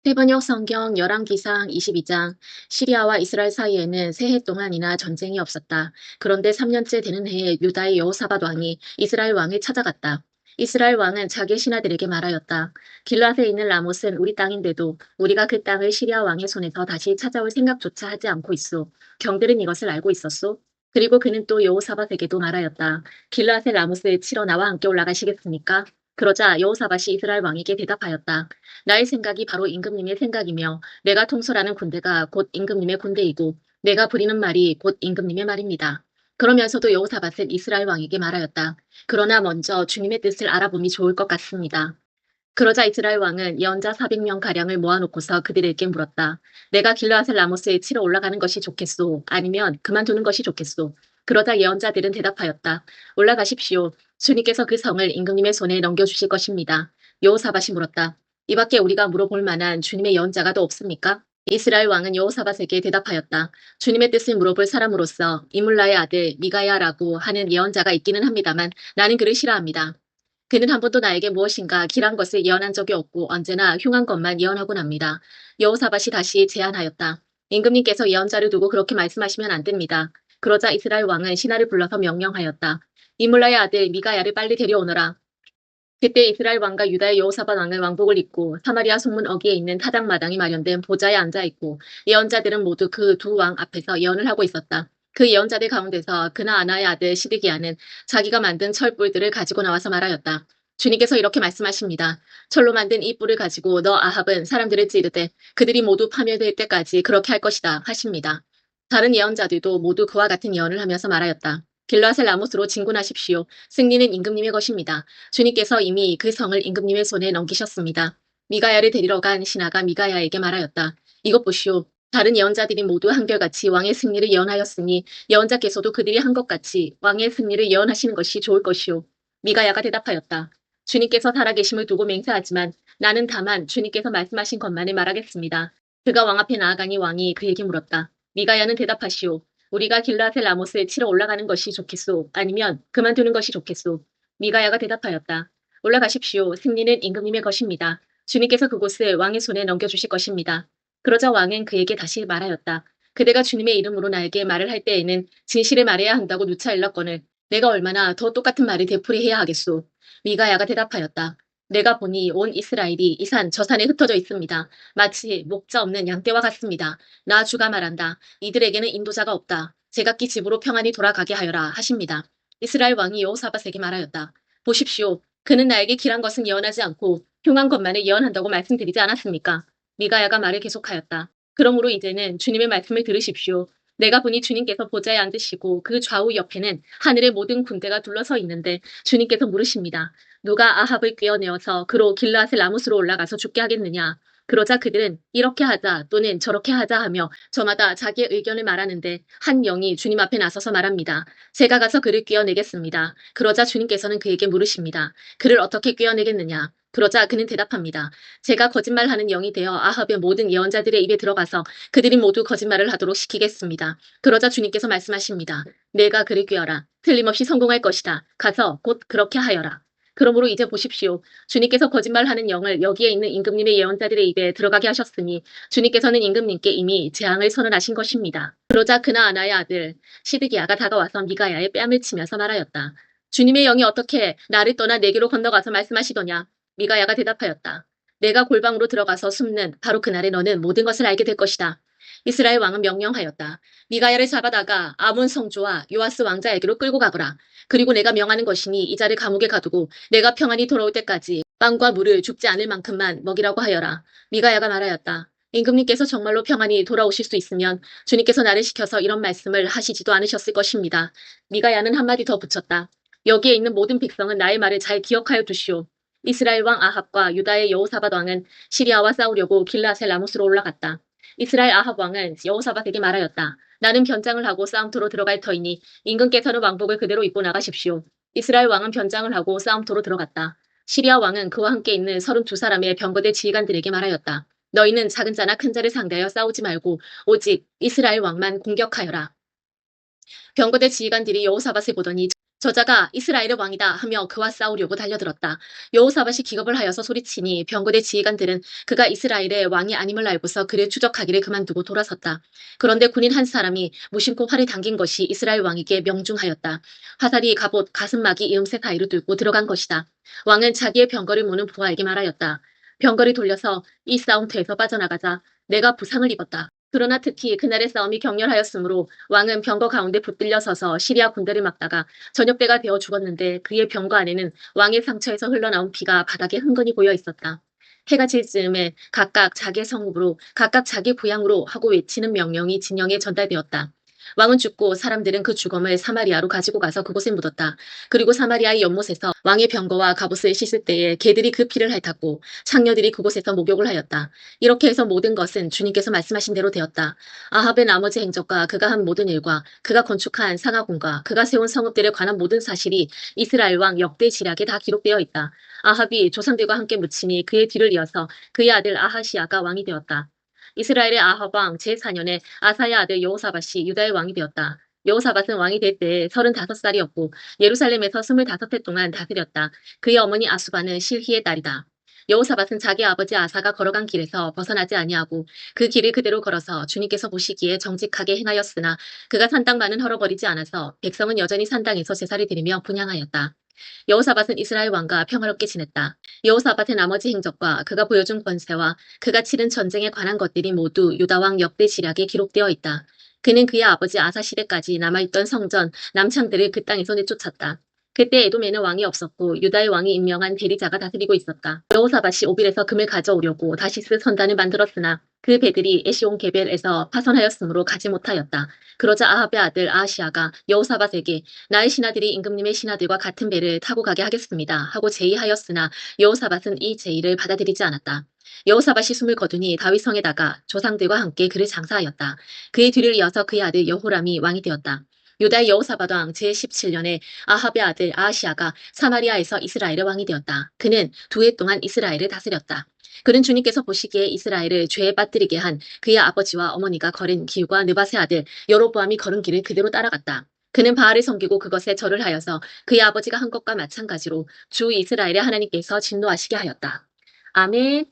세번역 성경 열왕기상 22장. 시리아와 이스라엘 사이에는 세 해 동안이나 전쟁이 없었다. 그런데 3년째 되는 해에 유다의 여호사밧 왕이 이스라엘 왕을 찾아갔다. 이스라엘 왕은 자기 신하들에게 말하였다. 길앗에 있는 라못은 우리 땅인데도 우리가 그 땅을 시리아 왕의 손에서 다시 찾아올 생각조차 하지 않고 있소. 경들은 이것을 알고 있었소? 그리고 그는 또 여호사밧에게도 말하였다. 길앗의 라못을 치러 나와 함께 올라가시겠습니까? 그러자 여호사밧이 이스라엘 왕에게 대답하였다. 나의 생각이 바로 임금님의 생각이며 내가 통솔하는 군대가 곧 임금님의 군대이고 내가 부리는 말이 곧 임금님의 말입니다. 그러면서도 여호사밧은 이스라엘 왕에게 말하였다. 그러나 먼저 주님의 뜻을 알아봄이 좋을 것 같습니다. 그러자 이스라엘 왕은 예언자 400명가량을 모아놓고서 그들에게 물었다. 내가 길르앗의 라모스에 치러 올라가는 것이 좋겠소? 아니면 그만두는 것이 좋겠소? 그러자 예언자들은 대답하였다. 올라가십시오. 주님께서 그 성을 임금님의 손에 넘겨주실 것입니다. 여호사밧이 물었다. 이밖에 우리가 물어볼 만한 주님의 예언자가 또 없습니까? 이스라엘 왕은 여호사밧에게 대답하였다. 주님의 뜻을 물어볼 사람으로서 이물라의 아들 미가야라고 하는 예언자가 있기는 합니다만 나는 그를 싫어합니다. 그는 한 번도 나에게 무엇인가 길한 것을 예언한 적이 없고 언제나 흉한 것만 예언하곤 합니다. 여호사밧이 다시 제안하였다. 임금님께서 예언자를 두고 그렇게 말씀하시면 안 됩니다. 그러자 이스라엘 왕은 신하를 불러서 명령하였다. 이물라의 아들 미가야를 빨리 데려오너라. 그때 이스라엘 왕과 유다의 여호사밧 왕은 왕복을 입고 사마리아 송문 어귀에 있는 타작마당이 마련된 보좌에 앉아 있고 예언자들은 모두 그 두 왕 앞에서 예언을 하고 있었다. 그 예언자들 가운데서 그나아나의 아들 시드기야는 자기가 만든 철뿔들을 가지고 나와서 말하였다. 주님께서 이렇게 말씀하십니다. 철로 만든 이 뿔을 가지고 너 아합은 사람들을 찌르되 그들이 모두 파멸될 때까지 그렇게 할 것이다 하십니다. 다른 예언자들도 모두 그와 같은 예언을 하면서 말하였다. 길르앗의 라못으로 진군하십시오. 승리는 임금님의 것입니다. 주님께서 이미 그 성을 임금님의 손에 넘기셨습니다. 미가야를 데리러 간 신하가 미가야에게 말하였다. 이것 보시오. 다른 예언자들이 모두 한결같이 왕의 승리를 예언하였으니 예언자께서도 그들이 한 것 같이 왕의 승리를 예언하시는 것이 좋을 것이오. 미가야가 대답하였다. 주님께서 살아계심을 두고 맹세하지만 나는 다만 주님께서 말씀하신 것만을 말하겠습니다. 그가 왕 앞에 나아가니 왕이 그에게 물었다. 미가야는 대답하시오. 우리가 길르앗의 라못을 치러 올라가는 것이 좋겠소? 아니면 그만두는 것이 좋겠소? 미가야가 대답하였다. 올라가십시오. 승리는 임금님의 것입니다. 주님께서 그곳을 왕의 손에 넘겨주실 것입니다. 그러자 왕은 그에게 다시 말하였다. 그대가 주님의 이름으로 나에게 말을 할 때에는 진실을 말해야 한다고 누차 일렀거늘 내가 얼마나 더 똑같은 말을 되풀이해야 하겠소? 미가야가 대답하였다. 내가 보니 온 이스라엘이 이 산 저 산에 흩어져 있습니다. 마치 목자 없는 양떼와 같습니다. 나 주가 말한다. 이들에게는 인도자가 없다. 제각기 집으로 평안히 돌아가게 하여라 하십니다. 이스라엘 왕이 여호사밧에게 말하였다. 보십시오. 그는 나에게 길한 것은 예언하지 않고 흉한 것만을 예언한다고 말씀드리지 않았습니까? 미가야가 말을 계속하였다. 그러므로 이제는 주님의 말씀을 들으십시오. 내가 보니 주님께서 보좌에 앉으시고 그 좌우 옆에는 하늘의 모든 군대가 둘러서 있는데 주님께서 물으십니다. 누가 아합을 꿰어내어서 그로 길르앗의 라못으로 올라가서 죽게 하겠느냐? 그러자 그들은 이렇게 하자 또는 저렇게 하자 하며 저마다 자기의 의견을 말하는데 한 영이 주님 앞에 나서서 말합니다. 제가 가서 그를 꿰어내겠습니다. 그러자 주님께서는 그에게 물으십니다. 그를 어떻게 꿰어내겠느냐? 그러자 그는 대답합니다. 제가 거짓말하는 영이 되어 아합의 모든 예언자들의 입에 들어가서 그들이 모두 거짓말을 하도록 시키겠습니다. 그러자 주님께서 말씀하십니다. 내가 그를 꿰어라. 틀림없이 성공할 것이다. 가서 곧 그렇게 하여라. 그러므로 이제 보십시오. 주님께서 거짓말하는 영을 여기에 있는 임금님의 예언자들의 입에 들어가게 하셨으니 주님께서는 임금님께 이미 재앙을 선언하신 것입니다. 그러자 그나아나의 아들 시드기야가 다가와서 미가야의 뺨을 치면서 말하였다. 주님의 영이 어떻게 나를 떠나 내게로 건너가서 말씀하시더냐? 미가야가 대답하였다. 내가 골방으로 들어가서 숨는 바로 그날에 너는 모든 것을 알게 될 것이다. 이스라엘 왕은 명령하였다. 미가야를 잡아다가 아몬 성주와 요아스 왕자에게로 끌고 가거라. 그리고 내가 명하는 것이니 이 자를 감옥에 가두고 내가 평안히 돌아올 때까지 빵과 물을 죽지 않을 만큼만 먹이라고 하여라. 미가야가 말하였다. 임금님께서 정말로 평안히 돌아오실 수 있으면 주님께서 나를 시켜서 이런 말씀을 하시지도 않으셨을 것입니다. 미가야는 한마디 더 붙였다. 여기에 있는 모든 백성은 나의 말을 잘 기억하여 두시오. 이스라엘 왕 아합과 유다의 여호사밧 왕은 시리아와 싸우려고 길르앗의 라못으로 올라갔다. 이스라엘 아합 왕은 여호사밧에게 말하였다. 나는 변장을 하고 싸움터로 들어갈 터이니 임금께서는 왕복을 그대로 입고 나가십시오. 이스라엘 왕은 변장을 하고 싸움터로 들어갔다. 시리아 왕은 그와 함께 있는 32사람의 병거대 지휘관들에게 말하였다. 너희는 작은 자나 큰 자를 상대하여 싸우지 말고 오직 이스라엘 왕만 공격하여라. 병거대 지휘관들이 여호사밧을 보더니 저자가 이스라엘의 왕이다 하며 그와 싸우려고 달려들었다. 여호사밧이 기겁을 하여서 소리치니 병거대 지휘관들은 그가 이스라엘의 왕이 아님을 알고서 그를 추적하기를 그만두고 돌아섰다. 그런데 군인 한 사람이 무심코 활을 당긴 것이 이스라엘 왕에게 명중하였다. 화살이 갑옷, 가슴막이 이음새 사이로 들고 들어간 것이다. 왕은 자기의 병거를 모는 부하에게 말하였다. 병거를 돌려서 이 싸움터에서 빠져나가자. 내가 부상을 입었다. 그러나 특히 그날의 싸움이 격렬하였으므로 왕은 병거 가운데 붙들려 서서 시리아 군대를 막다가 저녁 때가 되어 죽었는데 그의 병거 안에는 왕의 상처에서 흘러나온 피가 바닥에 흥건히 고여 있었다. 해가 질 즈음에 각각 자기 성읍으로 각각 자기 고향으로 하고 외치는 명령이 진영에 전달되었다. 왕은 죽고 사람들은 그 죽음을 사마리아로 가지고 가서 그곳에 묻었다. 그리고 사마리아의 연못에서 왕의 병거와 갑옷을 씻을 때에 개들이 그 피를 핥았고 창녀들이 그곳에서 목욕을 하였다. 이렇게 해서 모든 것은 주님께서 말씀하신 대로 되었다. 아합의 나머지 행적과 그가 한 모든 일과 그가 건축한 상하궁과 그가 세운 성읍들에 관한 모든 사실이 이스라엘 왕 역대 지략에 다 기록되어 있다. 아합이 조상들과 함께 묻히니 그의 뒤를 이어서 그의 아들 아하시아가 왕이 되었다. 이스라엘의 아합 왕 제4년에 아사야 아들 여호사밧이 유다의 왕이 되었다. 여호사밧은 왕이 될 때에 35살이었고 예루살렘에서 25해 동안 다스렸다. 그의 어머니 아수바는 실히의 딸이다. 여호사밧은 자기 아버지 아사가 걸어간 길에서 벗어나지 아니하고 그 길을 그대로 걸어서 주님께서 보시기에 정직하게 행하였으나 그가 산 땅만은 헐어버리지 않아서 백성은 여전히 산 땅에서 제사를 드리며 분향하였다. 여호사밧은 이스라엘 왕과 평화롭게 지냈다. 여호사밧의 나머지 행적과 그가 보여준 권세와 그가 치른 전쟁에 관한 것들이 모두 유다왕 역대 지략에 기록되어 있다. 그는 그의 아버지 아사 시대까지 남아있던 성전, 남창들을 그 땅에서 내쫓았다. 그때 에돔에는 왕이 없었고 유다의 왕이 임명한 대리자가 다스리고 있었다. 여호사밧이 오빌에서 금을 가져오려고 다시스 선단을 만들었으나 그 배들이 에시온 게벨에서 파손하였으므로 가지 못하였다. 그러자 아합의 아들 아하시아가 여호사밧에게 나의 신하들이 임금님의 신하들과 같은 배를 타고 가게 하겠습니다 하고 제의하였으나 여호사밧은 이 제의를 받아들이지 않았다. 여호사밧이 숨을 거두니 다윗성에다가 조상들과 함께 그를 장사하였다. 그의 뒤를 이어서 그의 아들 여호람이 왕이 되었다. 유다의 여호사밧 왕 제17년에 아합의 아들 아하시아가 사마리아에서 이스라엘의 왕이 되었다. 그는 2해 동안 이스라엘을 다스렸다. 그는 주님께서 보시기에 이스라엘을 죄에 빠뜨리게 한 그의 아버지와 어머니가 걸은 길과 느밧의 아들 여로보암이 걸은 길을 그대로 따라갔다. 그는 바알을 섬기고 그것에 절을 하여서 그의 아버지가 한 것과 마찬가지로 주 이스라엘의 하나님께서 진노하시게 하였다. 아멘.